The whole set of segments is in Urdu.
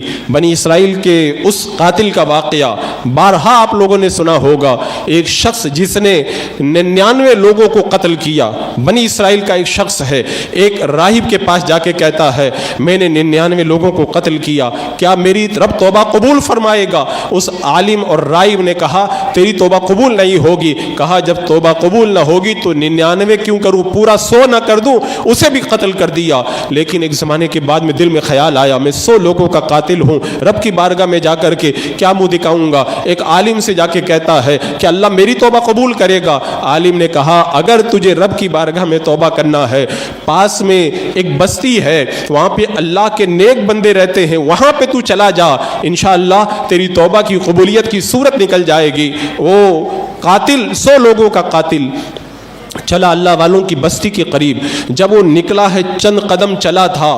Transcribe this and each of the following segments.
بنی اسرائیل کے اس قاتل کا واقعہ بارہا آپ لوگوں نے سنا ہوگا۔ ایک شخص جس نے 99 لوگوں کو قتل کیا، بنی اسرائیل کا ایک شخص ہے، ایک راہب کے پاس جا کے کہتا ہے میں نے 99 لوگوں کو قتل کیا، کیا میری رب توبہ قبول فرمائے گا؟ اس عالم اور راہب نے کہا تیری توبہ قبول نہیں ہوگی۔ کہا جب توبہ قبول نہ ہوگی تو 99 کیوں کروں، پورا 100 نہ کر دوں؟ اسے بھی قتل کر دیا۔ لیکن ایک زمانے کے بعد میں دل میں خیال آیا میں 100 لوگوں کا قاتل ہوں، رب کی بارگاہ میں جا کر کے کیا منہ دکھاؤں گا؟ ایک عالم سے جا کے کہتا ہے کہ اللہ میری توبہ قبول کرے گا۔ عالم نے کہا اگر تجھے رب کی بارگاہ میں توبہ کرنا ہے، پاس میں ایک بستی ہے، وہاں پہ اللہ کے نیک بندے رہتے ہیں، وہاں پہ تو چلا جا، انشاءاللہ تیری توبہ کی قبولیت کی صورت نکل جائے گی۔ وہ قاتل 100 لوگوں کا قاتل چلا اللہ والوں کی بستی کے قریب، جب وہ نکلا ہے چند قدم چلا تھا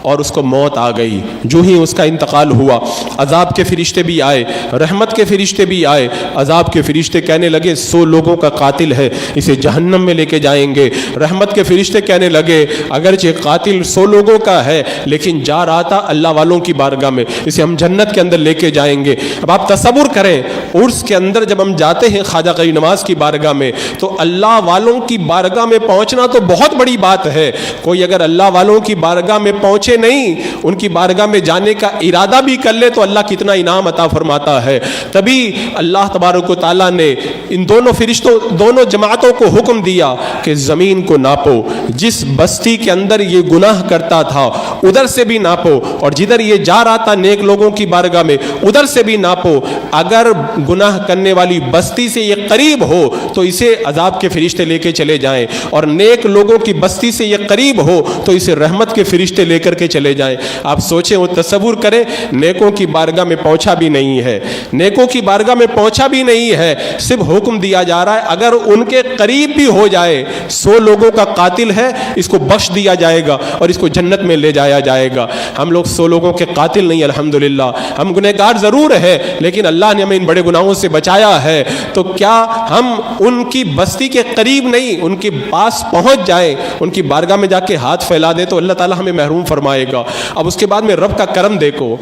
اور اس کو موت آ گئی۔ جو ہی اس کا انتقال ہوا، عذاب کے فرشتے بھی آئے، رحمت کے فرشتے بھی آئے۔ عذاب کے فرشتے کہنے لگے 100 لوگوں کا قاتل ہے، اسے جہنم میں لے کے جائیں گے۔ رحمت کے فرشتے کہنے لگے اگرچہ قاتل 100 لوگوں کا ہے لیکن جا رہا تھا اللہ والوں کی بارگاہ میں، اسے ہم جنت کے اندر لے کے جائیں گے۔ اب آپ تصور کریں عرس کے اندر جب ہم جاتے ہیں خواجہ غریب نواز کی بارگاہ میں، تو اللہ والوں کی بارگاہ میں پہنچنا تو بہت بڑی بات ہے۔ کوئی اگر اللہ والوں کی بارگاہ میں پہنچے نہیں، ان کی بارگاہ میں جانے کا ارادہ بھی کر لے تو اللہ کتنا انعام عطا فرماتا ہے۔ تبھی اللہ تبارک و تعالیٰ نے ان دونوں جماعتوں کو حکم دیا کہ زمین کو ناپو، جس بستی کے اندر یہ گناہ کرتا تھا ادھر سے بھی ناپو، اور جدھر یہ جا رہا تھا نیک لوگوں کی بارگاہ میں ادھر سے بھی ناپو۔ اگر گناہ کرنے والی بستی سے یہ قریب ہو تو اسے عذاب کے فرشتے لے کے چلے جائیں، اور نیک لوگوں کی بستی سے یہ قریب ہو تو اسے رحمت کے فرشتے لے کر کے چلے جائیں۔ آپ سوچیں وہ تصور کریں، نیکوں کی بارگاہ میں پہنچا بھی نہیں ہے، نیکوں کی بارگاہ میں پہنچا بھی نہیں ہے، صرف حکم دیا جا رہا ہے اگر ان کے قریب بھی ہو جائے، 100 لوگوں کا قاتل ہے، اس کو بخش دیا جائے گا اور اس کو جنت میں لے جایا جائے گا۔ ہم لوگ 100 لوگوں کے قاتل نہیں، الحمدللہ ہم گنہگار ضرور ہیں، لیکن اللہ نے ہمیں ان بڑے گناہوں سے بچایا ہے، تو کیا ہم ان کی بستی کے قریب نہیں، ان کے پاس پہنچ جائیں، ان کی بارگاہ میں جا کے ہاتھ پھیلا دیں تو اللہ تعالیٰ ہمیں محروم فرمائے گا۔ اب اس کے بعد میں رب کا کرم دیکھو،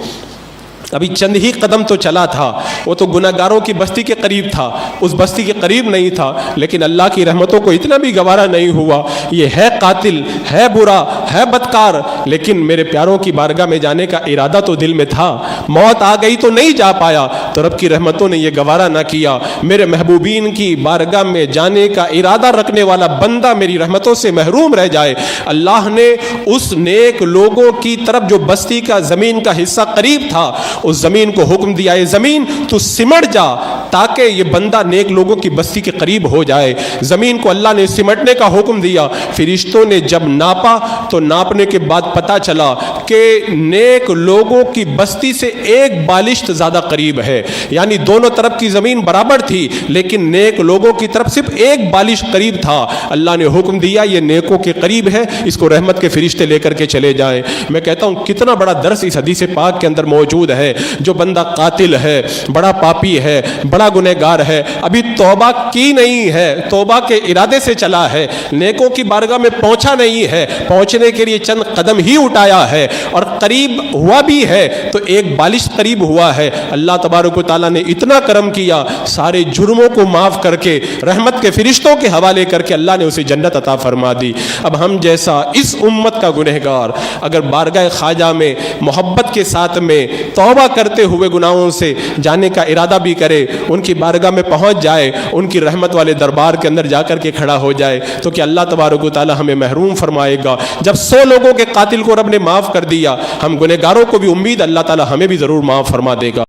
ابھی چند ہی قدم تو چلا تھا، وہ تو گناہگاروں کی بستی کے قریب تھا، اس بستی کے قریب نہیں تھا، لیکن اللہ کی رحمتوں کو اتنا بھی گوارا نہیں ہوا۔ یہ ہے قاتل، ہے برا، ہے بدکار، لیکن میرے پیاروں کی بارگاہ میں جانے کا ارادہ تو دل میں تھا، موت آ گئی تو نہیں جا پایا، تو رب کی رحمتوں نے یہ گوارا نہ کیا میرے محبوبین کی بارگاہ میں جانے کا ارادہ رکھنے والا بندہ میری رحمتوں سے محروم رہ جائے۔ اللہ نے اس نیک لوگوں کی طرف جو بستی کا زمین کا حصہ قریب تھا، اس زمین کو حکم دیا ہے زمین تو سمٹ جا، تاکہ یہ بندہ نیک لوگوں کی بستی کے قریب ہو جائے۔ زمین کو اللہ نے سمٹنے کا حکم دیا۔ فرشتوں نے جب ناپا تو ناپنے کے بعد پتا چلا کہ نیک لوگوں کی بستی سے ایک بالشت زیادہ قریب ہے، یعنی دونوں طرف کی زمین برابر تھی لیکن نیک لوگوں کی طرف صرف ایک بالشت قریب تھا۔ اللہ نے حکم دیا یہ نیکوں کے قریب ہے، اس کو رحمت کے فرشتے لے کر کے چلے جائیں۔ میں کہتا ہوں کتنا بڑا درس اس حدیث پاک کے اندر موجود ہے۔ جو بندہ قاتل ہے، بڑا پاپی ہے، بڑا گنہگار ہے، ابھی توبہ کی نہیں ہے، توبہ کے ارادے سے چلا ہے، نیکوں کی بارگاہ میں پہنچا نہیں ہے، پہنچنے کے لیے چند قدم ہی اٹھایا ہے اور قریب ہوا بھی ہے تو ایک بالش قریب ہوا ہے، اللہ تبارک و تعالیٰ نے اتنا کرم کیا، سارے جرموں کو معاف کر کے رحمت کے فرشتوں کے حوالے کر کے اللہ نے اسے جنت عطا فرما دی۔ اب ہم جیسا اس امت کا گنہگار اگر بارگاہ خواجہ میں محبت کے ساتھ میں توبہ کرتے ہوئے گناہوں سے جانے کا ارادہ بھی کرے، ان کی بارگاہ میں پہنچ جائے، ان کی رحمت والے دربار کے اندر جا کر کے کھڑا ہو جائے، تو کہ اللہ تبارک و تعالی ہمیں محروم فرمائے گا۔ جب 100 لوگوں کے قاتل کو رب نے معاف کر دیا، ہم گنہگاروں کو بھی امید اللہ تعالی ہمیں بھی ضرور معاف فرما دے گا۔